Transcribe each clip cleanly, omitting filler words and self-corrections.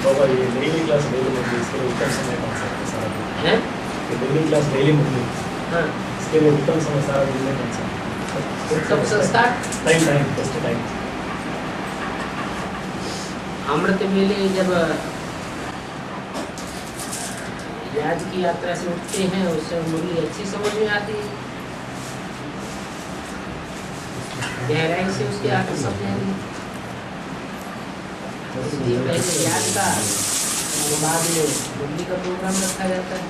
बाबा ये daily class daily मुरली इसके लिए उत्तम समय कौन सा है सारा दिन? हैं? ये डेली क्लास डेली मुरली हाँ, इसके लिए उत्तम समय सारा दिन में कौन सा है? सब संस्कार टाइम बेस्ट टाइम। अमृत वेले जब याद की यात्रा से उठते हैं उस समय मुरली अच्छी समझ में आती है, गहराई से उसकी आकर समझ आती है। इसलिए पहले याद का और बाद में मुरली का प्रोग्राम रखा जाता है।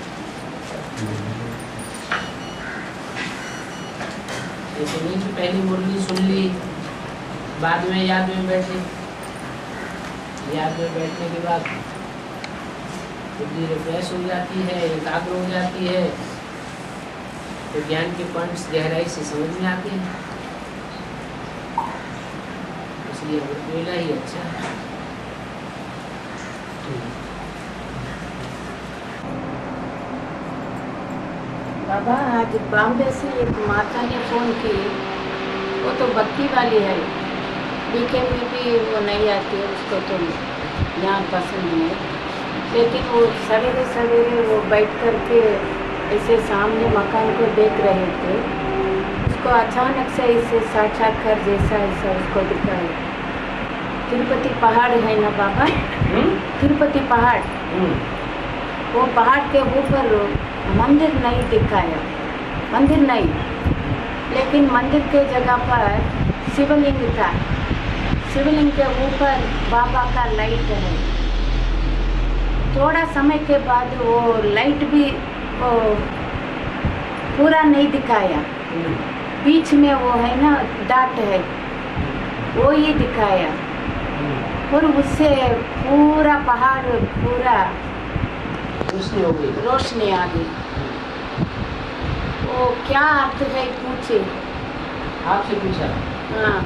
ऐसे नहीं कि पहली मुरली सुन ली बाद में याद में बैठे, याद में बैठने के बाद बुद्धि रिफ्रेश हो जाती है, एकाग्र हो जाती है, तो ज्ञान के पॉइंट्स गहराई से समझ में आते हैं। इसलिए अमृत वेला ही अच्छा है। बाबा आज बॉम्बे से एक माता ने फ़ोन की, वो तो भक्ति वाली है, बीके में भी वो नहीं आती है, उसको तो यहाँ पसंद नहीं, लेकिन वो सवेरे सवेरे वो बैठ कर के ऐसे सामने मकान को देख रहे थे, उसको अचानक से ऐसे साक्षात्कार जैसा ऐसा उसको दिखा है। तिरुपति पहाड़ है ना बाबा, तिरुपति पहाड़, वो पहाड़ के ऊपर मंदिर नहीं दिखाया, मंदिर नहीं, लेकिन मंदिर के जगह पर शिवलिंग था, शिवलिंग के ऊपर बाबा का लाइट है। थोड़ा समय के बाद वो लाइट भी वो पूरा नहीं दिखाया, बीच में वो है ना डाट है, वो ही दिखाया, और उससे पूरा पहाड़ पूरा रोशनी हो गई, रोशनी आ गई। वो क्या अर्थ है पूछे? आपसे पूछा? हाँ,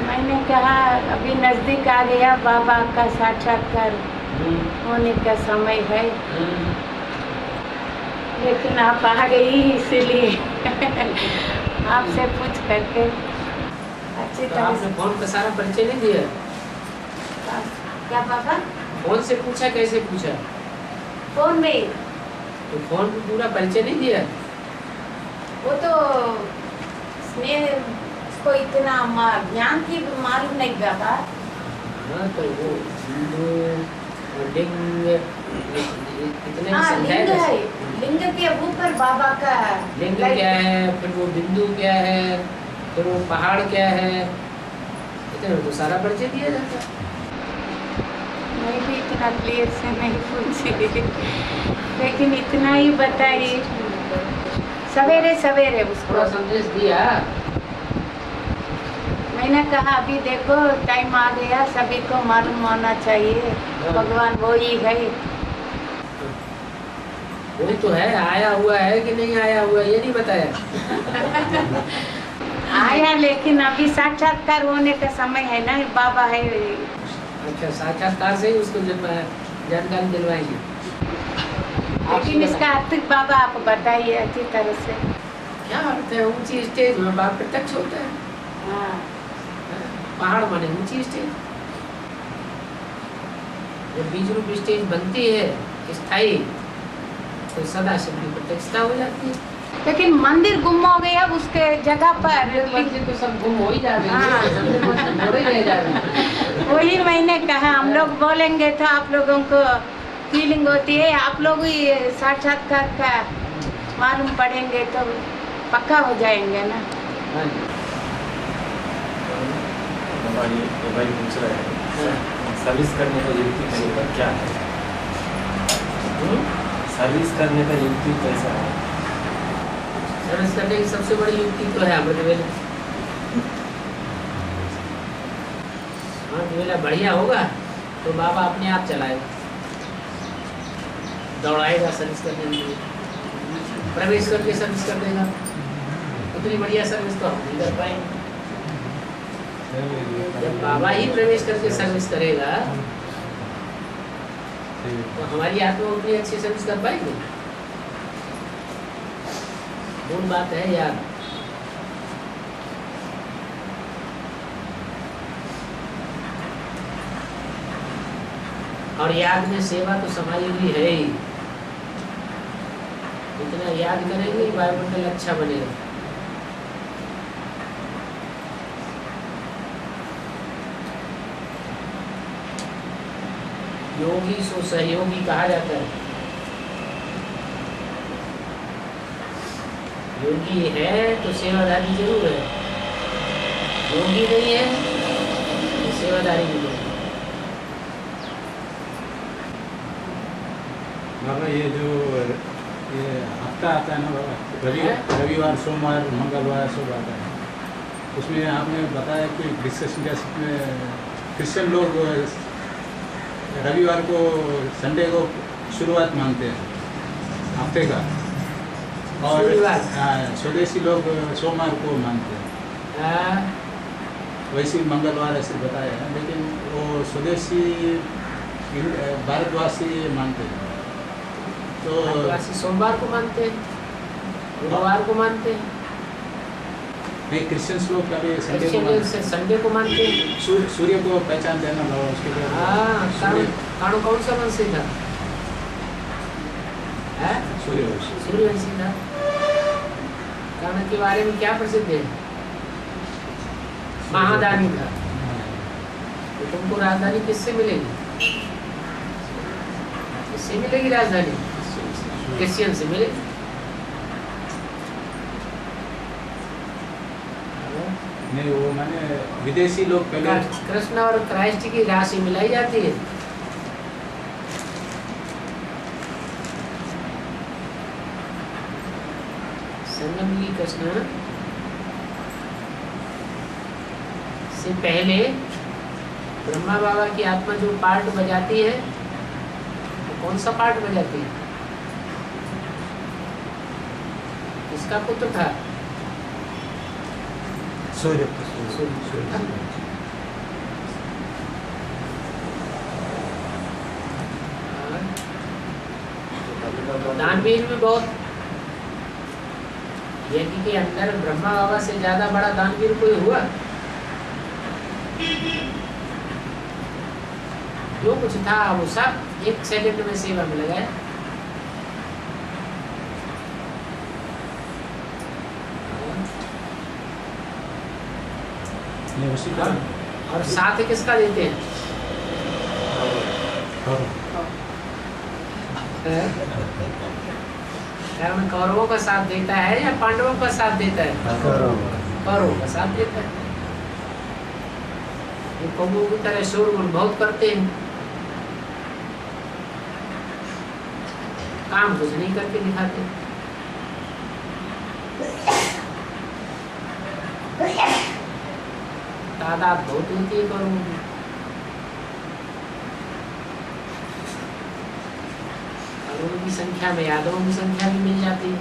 मैंने कहा अभी नजदीक आ गया, बाबा का साक्षात्कार होने का समय है, लेकिन आप आ गई इसीलिए आपसे पूछ करके अच्छी तो तरह आपने से। फोन का सारा परिचय नहीं दिया? क्या बाबा? फोन से पूछा, कैसे पूछा? फोन में तो फोन पे पूरा परिचय नहीं दिया? वो तो स्नेह उसको इतना ज्ञान की मालूम नहीं बाबा। हाँ, तो वो हिंदू लिंग इतने हाँ, समझाए लिंग है, कैसे? लिंग के ऊपर बाबा का लिंग लाइट- क्या है, फिर वो बिंदु क्या है, फिर वो पहाड़ क्या है, इतने में तो सारा परिचय दिया जाता है। मैं भी इतना क्लियर से नहीं पूछी, लेकिन इतना ही बताइए सवेरे सवेरे थोड़ा उसको। संदेश दिया। मैंने कहा अभी देखो टाइम आ गया, सभी को मालूम होना चाहिए भगवान वो ही है। वही तो है, आया हुआ है कि नहीं आया हुआ ये नहीं बताया। आया, लेकिन अभी साक्षात्कार होने का समय है ना, बाबा है। अच्छा, साक्षात्कार से ही उसको जानकारी दिलवाएंगे। लेकिन इसका अर्थ बाबा आप बताइए अच्छी तरह से। क्या अर्थ है? ऊंची स्टेज में बाप प्रत्यक्ष होता है। हाँ, पहाड़ माने ऊंची स्टेज। जब बीज रूप स्टेज बनती है स्थायी, तो सदा शिव की प्रत्यक्षता हो जाती है। लेकिन मंदिर गुम हो गया उसके जगह पर। मंदिर तो सब गुम हो ही जा हाँ। रहे। वही मैंने कहा, हम लोग बोलेंगे तो आप लोगों को फीलिंग होती है, आप लोग ही साक्षात्कार का मालूम पड़ेंगे तो पक्का हो जाएंगे ना। बाबा ये भाई पूछ रहा है सर्विस करने का युक्ति तरीका क्या है? सर्विस करने का युक्ति कैसा है? सर्विस करने की सबसे बड़ी युक्ति तो है अमृत वेला। अमृत वेला बढ़िया होगा तो बाबा अपने आप चलाएगा, दौड़ाएगा सर्विस करने के लिए, प्रवेश करके सर्विस कर देगा। उतनी बढ़िया सर्विस तो हम नहीं कर पाएंगे। जब बाबा ही प्रवेश करके सर्विस करेगा तो हमारी आत्मा उतनी अच्छी सर्विस कर पाएगी। मूल बात है यार, और याद में सेवा तो समाई हुई है ही। इतना याद करेंगे वायुमंडल अच्छा बनेगा। योगी सो सहयोगी कहा जाता है। योगी है तो सेवादारी जरूर है, योगी नहीं है तो सेवादारी भी नहीं। बाबा ये हफ्ता आता है ना बाबा, रविवार सोमवार मंगलवार सब आता है, उसमें आपने बताया कि डिस्कशन कैसे में क्रिश्चियन लोग रविवार को संडे को शुरुआत मानते हैं हफ्ते का, और स्वदेशी लोग सोमवार को मानते हैं। वैसे ही मंगलवार ऐसे बताया है, लेकिन वो स्वदेशी भारतवासी मानते हैं। तो भारतवासी सोमवार को मानते हैं, गुरुवार को मानते हैं। नहीं, क्रिश्चियंस लोग कभी संडे को मानते हैं। सूर्य को पहचान देना बाबा, उसके बाद काणु कौन सा वंशी था? सूर्यवंशी था। काणु के बारे में क्या प्रसिद्ध है? महादानी था। तो तुमको राजधानी किससे मिलेगी? किससे मिलेगी राजधानी? क्रिश्चियन से मिलेगी। नहीं, वो माने विदेशी लोग पहले कृष्ण और क्राइस्ट की राशि मिलाई जाती है। संगमली कृष्ण से पहले ब्रह्मा बाबा की आत्मा जो पार्ट बजाती है, तो कौन सा पार्ट बजाती है? किसका पुत्र था? सूर्य। दानवीर भी बहुत, यज्ञ के अंदर ब्रह्मा बाबा से ज्यादा बड़ा दानवीर कोई हुआ? जो कुछ था वो सब 1 सेकंड में सेवा में लगाया। उसी का और साथ किसका देते हैं? कर्म कौरवों का साथ देता है या पांडवों का साथ देता है? कौरवों का साथ देता है। ये कौमों की तरह शोरगुल बहुत करते हैं, काम कुछ नहीं करके दिखाते। तादाद बहुत होती है कौरवों की। कौरवों की संख्या में यादवों की संख्या भी मिल जाती है।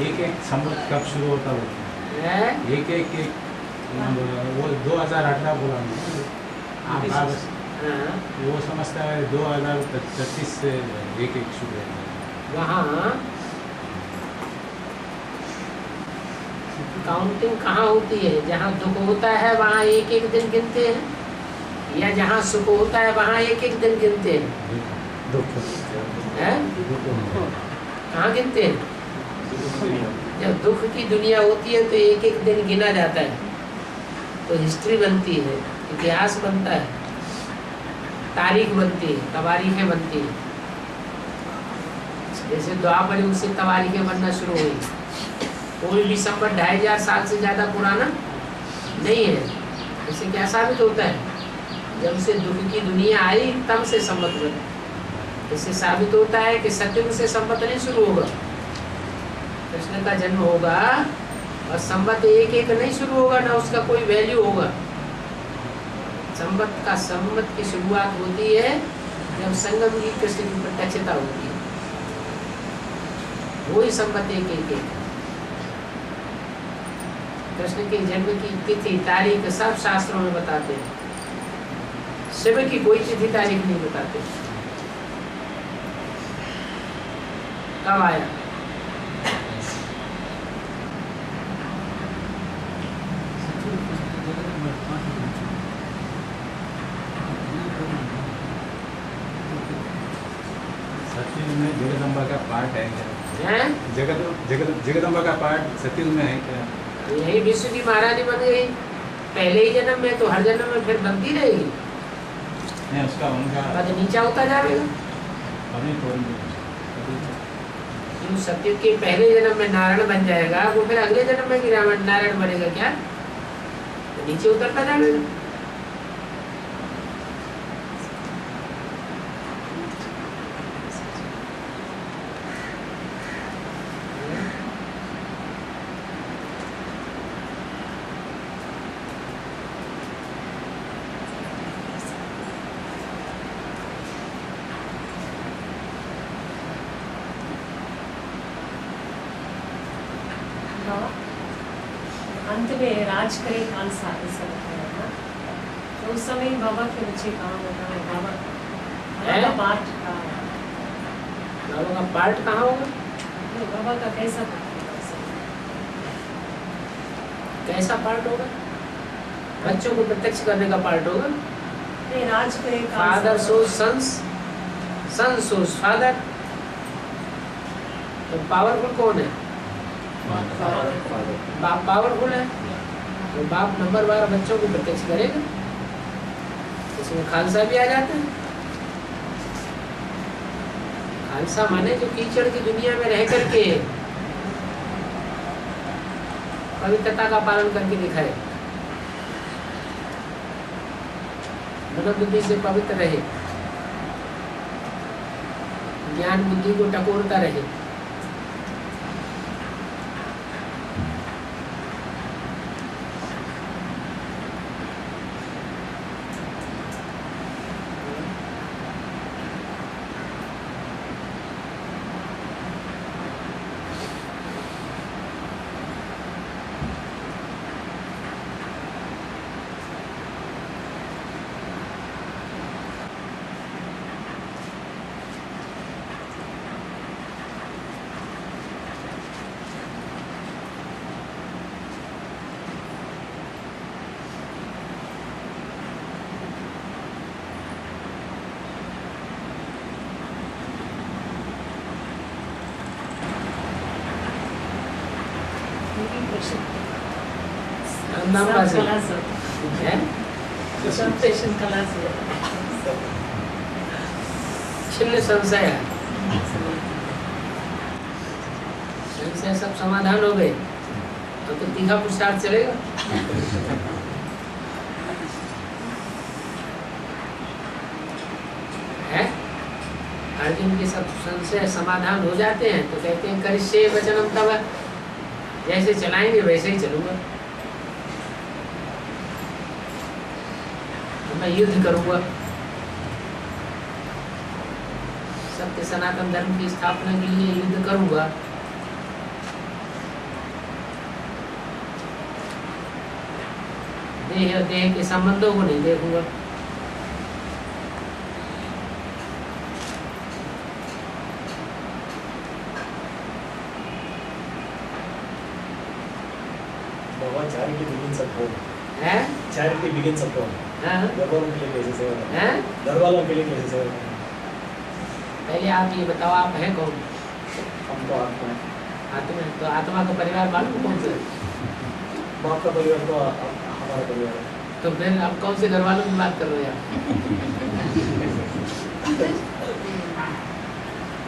एक संवत कब शुरू होता है? एक वो 2018 बोला वो समझता है 2035 से एक शुरू होता है। वहाँ काउंटिंग कहाँ होती है? जहाँ दुख होता है वहाँ 1-1 दिन गिनते हैं, या जहाँ सुख होता है वहाँ 1-1 दिन गिनते हैं? कहाँ गिनते हैं? जब दुख की दुनिया होती है तो 1-1 दिन गिना जाता है, तो हिस्ट्री बनती है, इतिहास बनता है, तारीख बनती है, तवारीखें बनती है। जैसे द्वापर युग से तवारीखें बनना शुरू हुई। कोई भी संवत 2500 साल से ज्यादा पुराना नहीं है। इससे क्या साबित होता है? जब से दुख की दुनिया आई तब से संवत बना। इससे साबित होता है कि सत्युग से संवत नहीं शुरू होगा। कृष्ण का जन्म होगा और संवत 1-1 नहीं शुरू होगा, ना उसका कोई वैल्यू होगा। संवत की शुरुआत होती है जब संगम की कृष्ण की प्रत्यक्षता होती है, वही संवत 1-1। कृष्ण के जन्म की तिथि तारीख सब शास्त्रों में बताते हैं। शिव की कोई तिथि तारीख नहीं बताते। कब आया? सतयुग में जगदम्बा का पार्ट है क्या? हैं? जगदम्बा का पार्ट सतयुग में है क्या? यही विश्व की महारानी बन गई पहले ही जन्म में, तो हर जन्म में फिर बनती रहेगी। नहीं, उसका उनका पद नीचा होता जाएगा। अभी थोड़ी जो सत्युग के पहले जन्म में नारायण बन जाएगा, वो फिर अगले जन्म में भी रावण नारायण बनेगा क्या? तो नीचे उतरता जाएगा। अंत में राज करे खालसा ऐसा बताया था, तो उस समय बाबा के बच्चे कहाँ होगा? बाबा का पार्ट कहाँ होगा? बाबा का पार्ट कहाँ होगा? बाबा का कैसा पार्ट होगा? कैसा पार्ट होगा? बच्चों को प्रत्यक्ष करने का पार्ट होगा। नहीं, राज करे फादर सोज सन्स, सन सोज फादर। तो पावरफुल कौन है? बाप पावरफुल है, तो बाप नंबर 12 बच्चों को प्रत्यक्ष करेगा। इसमें खालसा भी आ जाता है। खालसा माने जो कीचड़ की दुनिया में रह करके पवित्रता का पालन करके दिखाए, मनोबुद्धि से पवित्र रहे, ज्ञान बुद्धि को टकोरता रहे। नाम छिन्न संशय है, संशय सब समाधान हो गए, तो तीखा पुरुषार्थ चलेगा। है अर्जुन के सब संशय समाधान हो जाते हैं, तो कहते हैं करिष्ये वचनम तव, जैसे चलाएंगे वैसे ही चलूंगा, मैं युद्ध करूंगा, सत्य सनातन धर्म की स्थापना के लिए युद्ध करूंगा। देह और देह के संबंधों को नहीं देखूंगा। Charity begins at home. है? Charity begins at home. हाँ? घर वालों के लिए कैसे सेवा करना? हैं? घर वालों के लिए कैसे सेवा करना? पहले आप ये बताओ, आप हैं कौन? हम तो आत्मा है। आत्मा। तो आत्मा का परिवार मालूम कौन सा? बाप का परिवार तो हमारा परिवार है। तो फिर आप कौन से घर वालों की बात कर रहे हो यार?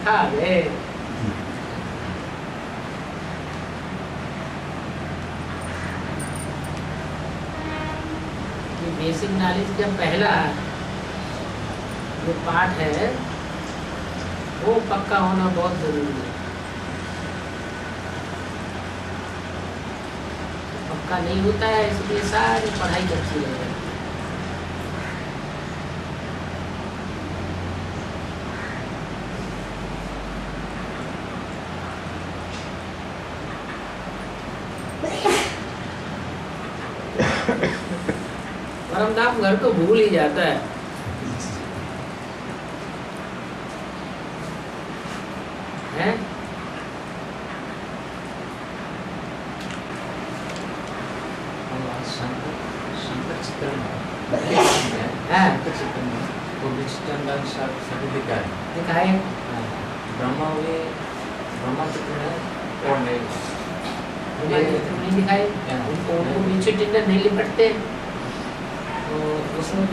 हाँ रे, बेसिक नॉलेज का पहला जो पार्ट है वो पक्का होना बहुत जरूरी है। पक्का नहीं होता है, इसलिए सारी पढ़ाई करती है। परम धाम घर तो भूल ही जाता है। हैं? शंकर चित्र में हाँ, चित्र में वो विचित्रांग सभी दिखाए दिखाए। ब्रह्मा हुए ब्रह्मा चित्र में और नहीं नहीं दिखाए, उनको नीचे टिंडर नहीं लिपटते। तो उसमें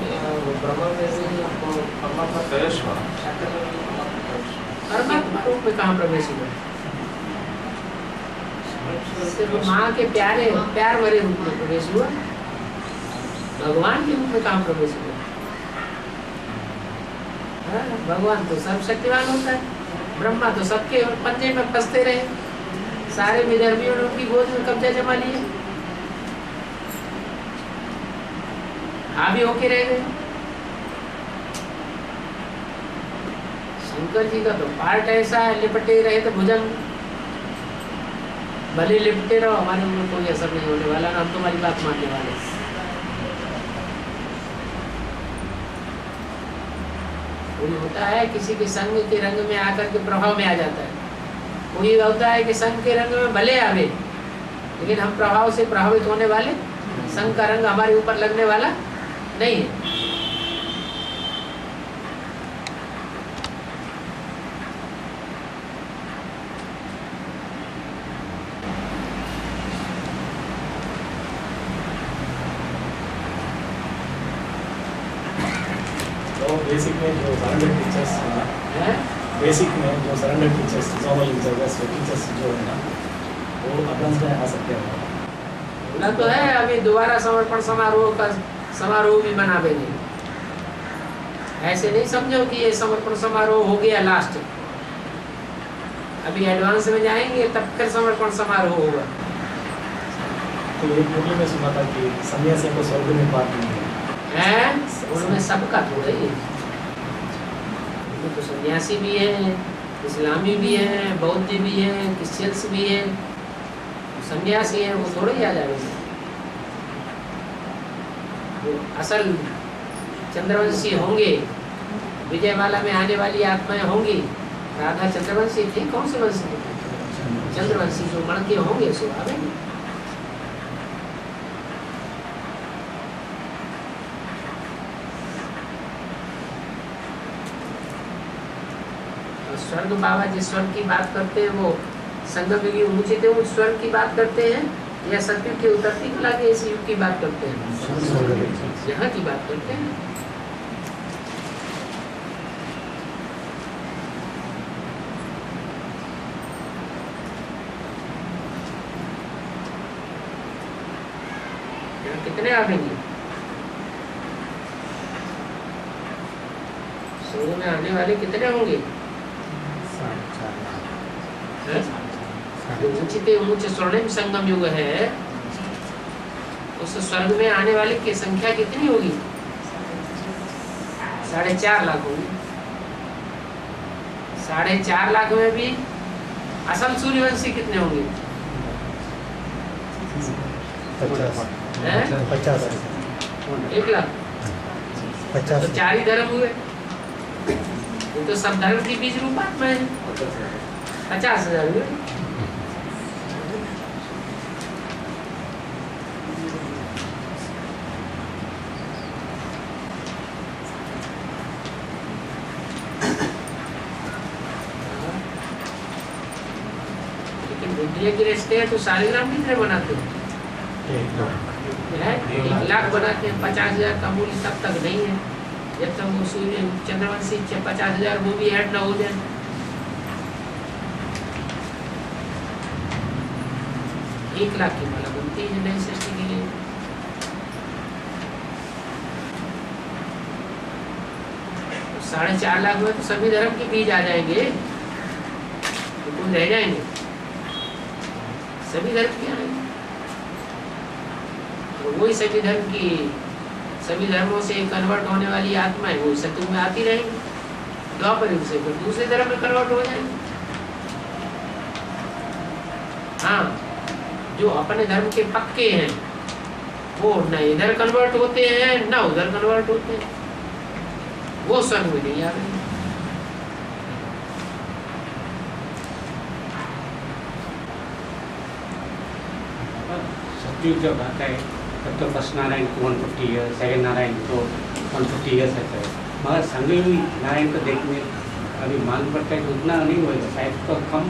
ब्रह्मा में भी आपको परमात्मा प्रवेश हुआ शंकर में भी परमात्मा प्रवेश हुआ। परमात्मा रूप में कहाँ प्रवेश हुआ? सिर्फ माँ के प्यार भरे रूप में प्रवेश हुआ। भगवान के रूप में कहाँ प्रवेश हुआ? हाँ, भगवान तो सर्वशक्तिवान होता है। ब्रह्मा तो सबके पंजे में फंसते रहे, सारे विधर्मियों ने उनकी गोद में कब्जा जमा लिया, हावी होके रह गए। शंकर जी का तो पार्ट ऐसा है, लिपटे रहे तो भुजंग, भले लिपटे रहो, हमारे ऊपर कोई असर नहीं होने वाला, हम तुम्हारी बात मानने वाले। कोई होता है किसी के संग के रंग में आकर के प्रभाव में आ जाता है, कोई होता है कि संग के रंग में भले आवे, लेकिन हम प्रभाव से प्रभावित होने वाले, संग का रंग हमारे ऊपर लगने वाला नहीं है। बेसिक में जो सरेंडर टीचर्स है, बेसिक में जो surrender teachers zonal teachers teachers जो है ना, वो एडवांस में आ सकते हैं बोला तो है। अभी दोबारा समर्पण समारोह का समारोह भी मना देंगे। ऐसे नहीं समझो कि ये समर्पण समारोह हो गया लास्ट, अभी एडवांस में जाएंगे तब फिर समर्पण समारोह होगा। तो एक मूवी में सुना था कि सन्यासियों को स्वर्ग में बात नहीं है, उनमें सबका थोड़ा ही है। तो सन्यासी भी है, इस्लामी भी है, बौद्ध भी है, क्रिश्चियंस भी है, सन्यासी है, वो थोड़े ही आ जाएंगे। वो असल चंद्रवंशी होंगे, विजयमाला में आने वाली आत्माएं होंगी। राधा चंद्रवंशी थी, कौन से वंश थी? चंद्रवंशी जो मण के होंगे सो आवेंगे। स्वर्ग बाबा जिस स्वर्ग की बात करते हैं वो संगम युग की ऊंचे थे उस स्वर्ग की बात करते हैं, या सतयुग के उतरती कला के इस युग की बात करते हैं? यहाँ की बात करते हैं। यहाँ कितने आवेंगे? स्वर्ग में आने वाले कितने होंगे? ऊंचे स्वर्णिम संगम युग है, उस स्वर्ग में आने वाले की संख्या कितनी होगी? 4.5 लाख होगी। 4.5 लाख में भी असम सूर्यवंशी कितने होंगे? 1 लाख। तो 4 ही धर्म हुए, ये तो सब धर्म की बीज रूपात्मा है। 50,000 हुए। लेकिन बुद्धिया की रिश्ते हैं तो शालिग्राम कितने बनाते हो? 1 लाख बनाते हैं। 50,000 का मूल्य तब तक नहीं है जब तक वो सूर्य चंद्रवंशी 50,000 वो भी ऐड ना हो जाए। एक 1 लाख की माला बनती है नई सृष्टि के लिए। तो 4.5 लाख में तो सभी धर्म के बीज आ जाएंगे, तो कोई रह जाएंगे? सभी धर्म के आएंगे। तो वही सभी धर्म की, सभी धर्मों से कन्वर्ट होने वाली आत्मा है, वो सतयुग में आती रहेंगी, द्वापर युग से फिर दूसरे धर्म में कन्वर्ट हो जाएंगे। हाँ, जो अपने धर्म के पक्के हैं वो न इधर कन्वर्ट होते हैं न उधर कन्वर्ट होते हैं, वो स्वर्ग में नहीं आ रहे। सतयुग जब आता है तब तो फर्स्ट नारायण को 150 ईयर्स, सेकंड नारायण को 150 ईयर्स रहता है, मगर संगम नारायण को देखने अभी मालूम पड़ता है कि उतना नहीं होगा, शायद तो कम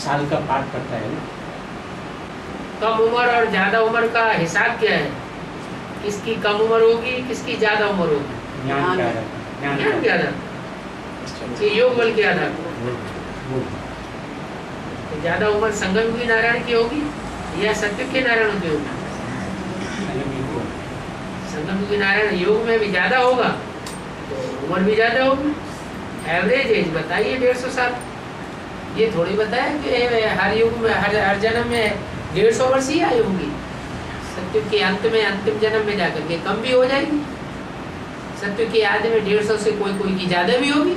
साल का पाठ पड़ता है ना। कम उम्र और ज्यादा उम्र का हिसाब क्या है? किसकी कम उम्र होगी, किसकी ज्यादा उम्र होगी? ज्ञान क्या है? ज्ञान के आधार, ये योग बल के आधार। वो तो ज्यादा उम्र संगम की नारायण की होगी या सत्युग के नारायण की होगी? संगम की नारायण योग में भी ज्यादा होगा तो उम्र भी ज्यादा होगी। एवरेज एज बताइए 150 साल, ये थोड़ी बताया कि हर युग में हर जन्म में 150 वर्ष ही आयु होगी। सत्युग के अंत में अंतिम जन्म में जाकर के कम भी हो जाएगी, सत्युग के आदि में 150 से कोई कोई की ज्यादा भी होगी।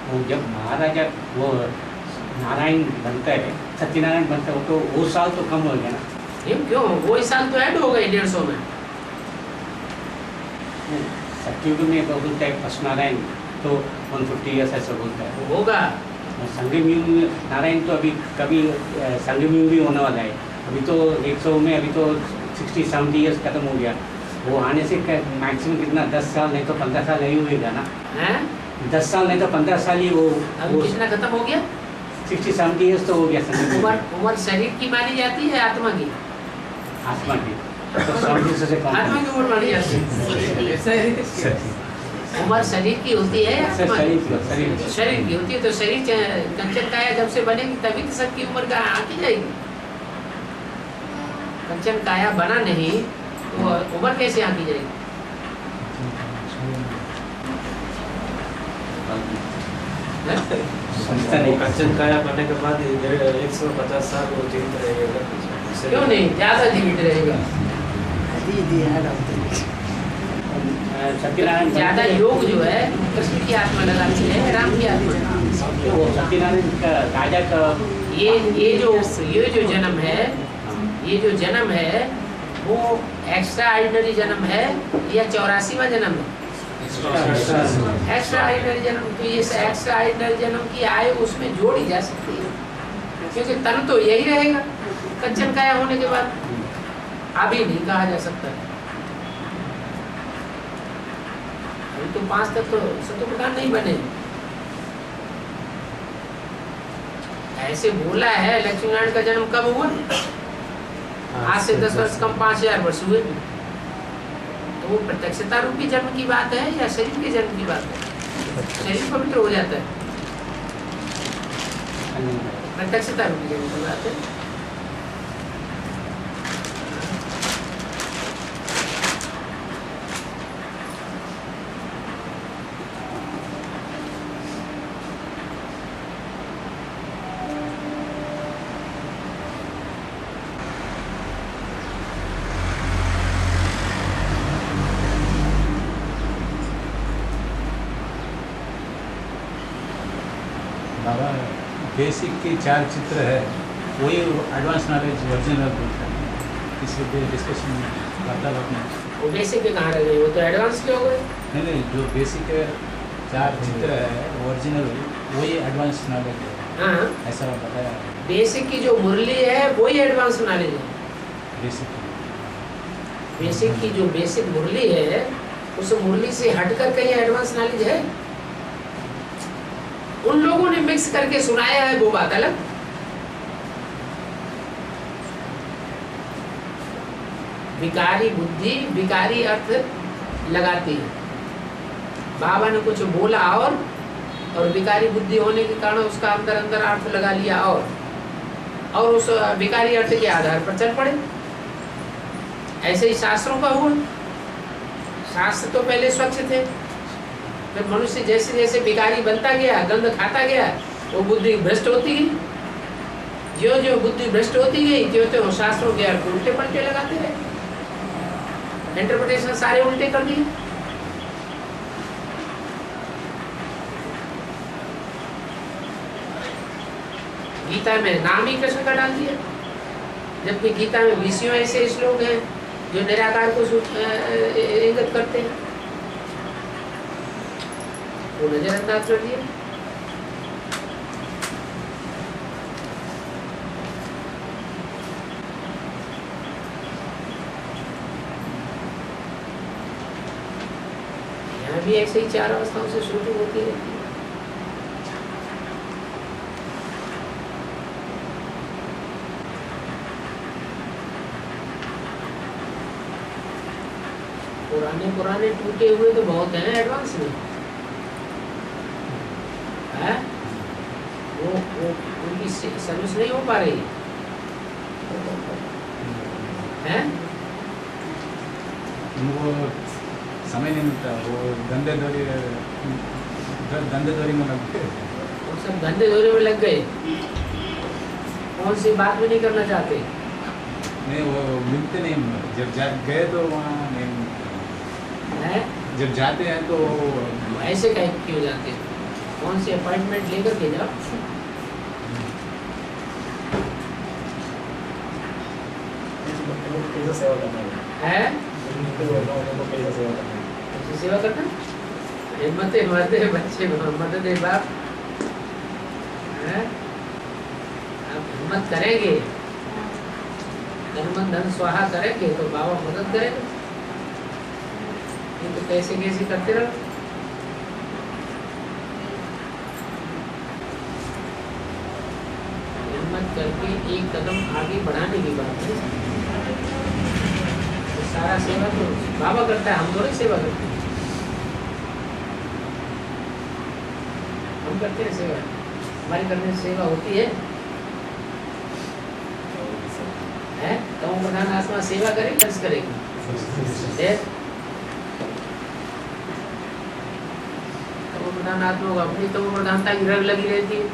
वो जब महाराजा वो नारायण बनता है, सत्यनारायण बनता है, तो वो साल तो कम हो गया ना। क्यों? वो साल तो ऐड हो गए 150 में। सतयुग में बोलता है फर्स्ट नारायण तो 150 ईयर्स ऐसा बोलता है, वो होगा। और संगम युग में नारायण तो अभी कभी संगम युग भी होने वाला है, अभी तो 100 में अभी तो 60-70 ईयर्स खत्म हो गया, वो आने से मैक्सिमम कितना 10 साल नहीं तो 15 साल नहीं हुएगा ना। हैं? 10 साल नहीं तो 15 साल ही अभी कितना खत्म हो गया? 60-70 ईयर्स तो हो गया संगम युग में। उम्र शरीर की मानी जाती है आत्मा की? आत्मा की तो 70 से कम आत्मा की उम्र मानी जाती है। उम्र शरीर की होती है या आत्मा की? शरीर की होती है। तो शरीर कंचन काया जब से बनेगी तभी तो सबकी उम्र का आती जाएगी। कंचन काया बना नहीं तो उम्र कैसे आती जाएगी? कंचन काया बनने के बाद 150 साल वो जीवित रहेगा। क्यों नहीं, ज्यादा जीवित रहेगा। सत्यनारायण ज्यादा योग जो है कृष्ण की आत्मा लगाती है, राम की आत्मा। वो सत्यनारायण का राजा का ये जो जन्म है, ये जो जन्म है वो एक्स्ट्रा ऑर्डिनरी जन्म है या 84वां जन्म है? एक्स्ट्रा ऑर्डिनरी जन्म। तो ये एक्स्ट्रा ऑर्डिनरी जन्म की आयु उसमें जोड़ी जा सकती है, क्योंकि तन तो यही रहेगा कंचन काया होने के बाद। अभी नहीं कहा जा सकता, अभी तो 5 तक तो सतोप्रधान नहीं बने। ऐसे बोला है लक्ष्मीनारायण का जन्म कब हुआ? आज से 10 वर्ष कम 5000 वर्ष हुए। तो वो प्रत्यक्षता रूपी जन्म की बात है या शरीर के जन्म की बात है? शरीर पवित्र हो जाता है, प्रत्यक्षता रूपी जन्म की बात है। बाबा बेसिक के 4 चित्र है, वही एडवांस नॉलेज ओरिजिनल बोलता है। इसलिए डिस्कशन वार्तालाप में वो बेसिक के कहाँ रह गए, वो तो एडवांस के हो गए। नहीं, जो बेसिक 4 चित्र है ओरिजिनल वही एडवांस नॉलेज है, हाँ, ऐसा बताया। बेसिक की जो मुरली है वही एडवांस नॉलेज है। बेसिक की जो बेसिक मुरली है उस मुरली से हटकर कहीं एडवांस नॉलेज है? उन लोगों ने मिक्स करके सुनाया है, वो बात अलग। विकारी बुद्धि विकारी अर्थ लगाती है। बाबा ने कुछ बोला और विकारी बुद्धि होने के कारण उसका अंदर अंदर अर्थ लगा लिया और उस विकारी अर्थ के आधार पर चल पड़े। ऐसे ही शास्त्रों का हुआ। शास्त्र तो पहले स्वच्छ थे, फिर मनुष्य जैसे जैसे विकारी बनता गया, गंध खाता गया, वो बुद्धि भ्रष्ट होती गई। जो जो बुद्धि भ्रष्ट होती गई त्यों त्यों शास्त्रों के अर्थ उल्टे पलटे लगाते रहे, इंटरप्रिटेशन सारे उल्टे कर दिए। गीता में नाम ही कृष्ण का डाल दिया। जबकि गीता में 20 ऐसे श्लोक हैं जो निराकार को इंगित करते हैं, वो नजरअंदाज कर दिए। यहाँ भी ऐसे ही 4 अवस्थाओं से शुरू होती रहती है। पुराने टूटे हुए तो बहुत हैं एडवांस में, है? वो उनकी सर्विस नहीं हो पा रही है? उनको समय नहीं मिलता, वो धंधे धोरी में लग गए। वो सब धंधे धोरे में लग गए, कौन सी बात भी नहीं करना चाहते। नहीं, वो मिलते नहीं, जब गए तो वहाँ नहीं मिलते है? जब जाते हैं तो ऐसे कहीं क्यों जाते हैं? कौन सी अपॉइंटमेंट लेकर के जाओ। कैसे सेवा करना है? है सेवा करना हिम्मत मरदे बच्चे मदद बाप है। आप हिम्मत करेंगे, धन धन स्वाहा करेंगे तो बाबा मदद करेंगे। ये तो कैसे कैसे करते रहो। हिम्मत करके एक कदम आगे बढ़ाने की बात है। तो सारा सेवा तो बाबा करता है, हम थोड़ी सेवा करते हैं। हम करते हैं सेवा, हमारी करने से सेवा होती है। तो प्रधान आत्मा सेवा करेगी, खर्च करेगी। प्रधान आत्मा को अपनी तो प्रधानता की रग लगी रहती है।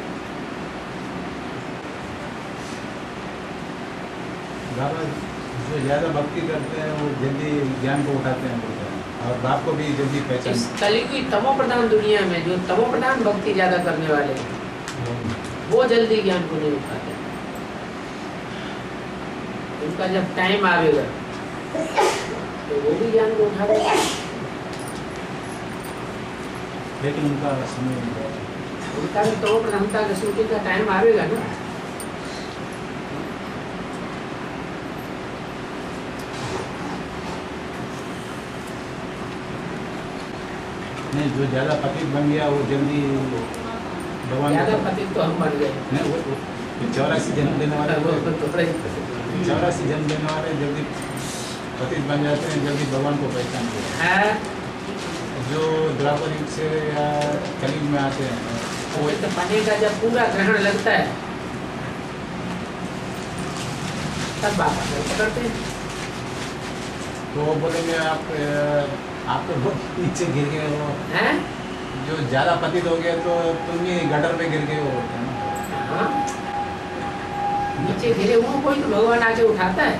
बाबा जो ज़्यादा भक्ति करते हैं वो जल्दी ज्ञान को उठाते हैं बोलते हैं, और बाप को भी जल्दी पहचान। इस कलियुगी तमो प्रधान दुनिया में जो तमो प्रधान भक्ति ज्यादा करने वाले हैं वो जल्दी ज्ञान को नहीं उठाते। उनका जब टाइम आएगा तो वो भी ज्ञान को उठा देगा, लेकिन उनका समय उनका भी तमो प्रधानता का शूटिंग का टाइम आएगा ना। नहीं, जो ज़्यादा पतित बन गया वो जल्दी भगवान ज्यादा पतित तो हम बन गए। नहीं, वो 84 जन्म देने वाले, 84 जन्म देने वाले जल्दी पतित बन जाते हैं, जल्दी भगवान को पहचानते हैं। जो द्वापर युग से या कलयुग में आते हैं वो तो पानी का जब पूरा ग्रहण लगता है तब बाबा पकड़ते हैं। तो वो बोलेंगे आप तो बहुत नीचे गिर गए हो, हैं? जो ज़्यादा पतित हो गया तो तुम ही गटर पे गिर गए हो, बोलते हैं ना। हाँ? नीचे गिरे हुए कोई तो भगवान आके उठाता है।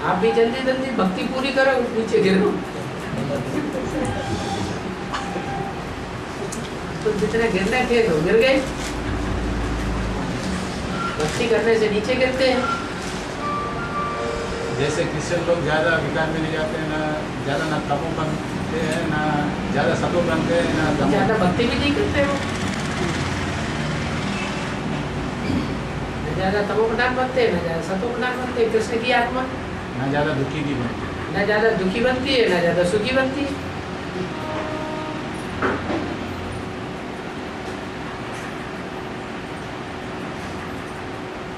आप भी जल्दी जल्दी भक्ति पूरी करो, नीचे गिरो। तो जितने गिरने थे तो गिर गए। भक्ति करने से नीचे गिरते हैं। जैसे क्रिश्चियन लोग ज़्यादा विकार में नहीं जाते हैं, ना ज़्यादा ना तमो बनते हैं, ना ज़्यादा सतो बनते हैं, ना तमो। ज़्यादा भक्ति भी नहीं करते हो, न ज़्यादा तमो प्रधान बनते हैं, न ज़्यादा सतो प्रधान बनते हैं। कृष्ण की आत्मा ना ज़्यादा दुखी की बनती है, न ज़्यादा दुखी बनती है, न ज़्यादा सुखी बनती है।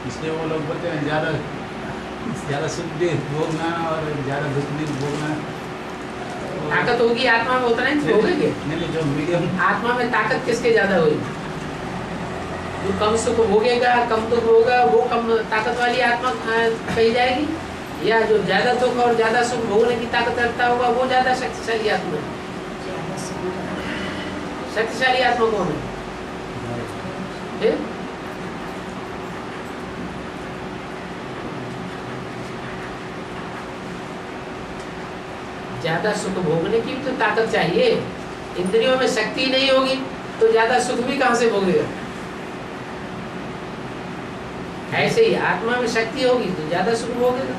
इसलिए वो लोग बोलते हैं ज़्यादा सुख भी भोगना और ज़्यादा दुख भी भोगना। ताकत होगी आत्मा में उतना ही भोगेंगे। नहीं, जो मीडियम आत्मा में ताकत किसके ज्यादा होगी? जो कम सुख भोगेगा, कम दुख होगा, वो कम ताकत वाली आत्मा कही जाएगी, या जो ज्यादा दुख और ज्यादा सुख भोगने की ताकत रखता होगा वो ज्यादा शक्तिशाली आत्मा है। शक्तिशाली आत्मा कौन है? ज्यादा सुख भोगने की भी तो ताकत चाहिए। इंद्रियों में शक्ति नहीं होगी तो ज्यादा सुख भी कहां से भोगेगा? ऐसे ही आत्मा में शक्ति होगी तो ज्यादा सुख भोगेगा,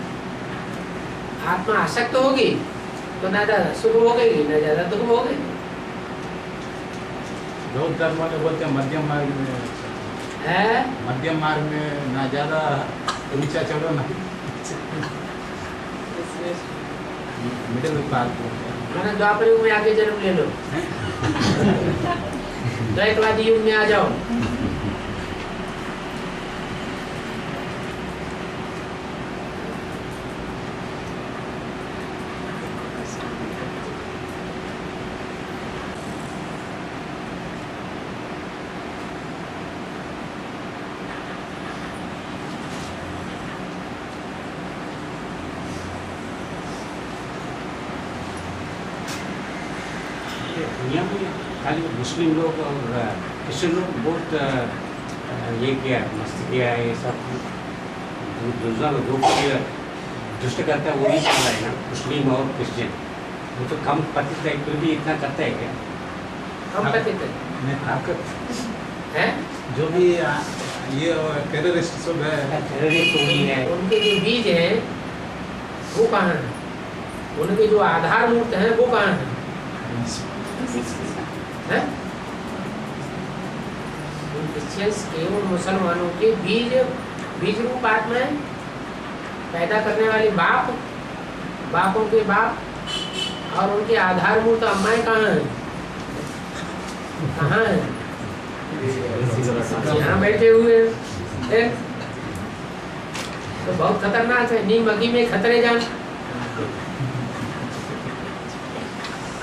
आत्मा आसक्त होगी तो ना ज्यादा सुख भोगेगी ना ज्यादा दुख भोगेगी। बौद्ध धर्म वाले बोलते हैं मध्यम मार्ग में, है मध्यम मार्ग में ना ज्यादा ऊंचा चढ़ो ना मिडिल पार्क बोलते हैं। मैंने द्वापर युग में आके जन्म ले लो, द्वैतवादी युग में आ जाओ। दुनिया में खाली मुस्लिम लोग और क्रिश्चियन लोग बहुत ये किया है, मस्त किया है, ये सब दूसरा लोग दुष्ट करता है वो भी चल रहा है ना, मुस्लिम और क्रिश्चियन। वो तो कम पतित है फिर भी इतना करता है क्या? हम पतित में ताकत है, जो भी ये टेररिस्ट सब है, टेररिस्ट वही है। उनके जो बीज है वो कहाँ है, उनके जो आधार मूर्त है वो कहाँ है? हैं? उन क्रिश्चियंस के उन मुसलमानों के बीज रूप आत्माएं पैदा करने वाले बाप, बापों के बाप और उनके आधार मूर्त अम्माएं कहाँ हैं? कहाँ हैं? यहाँ बैठे हुए हैं। तो बहुत खतरनाक है, नीम अगी में खतरे जान,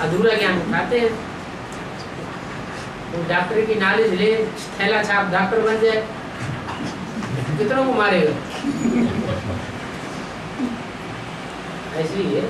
अधूरा ज्ञान उठाते हैं। वो डॉक्टर की नॉलेज ले, थैला छाप डॉक्टर बन जाए, कितनों को मारेगा? ऐसे ही है।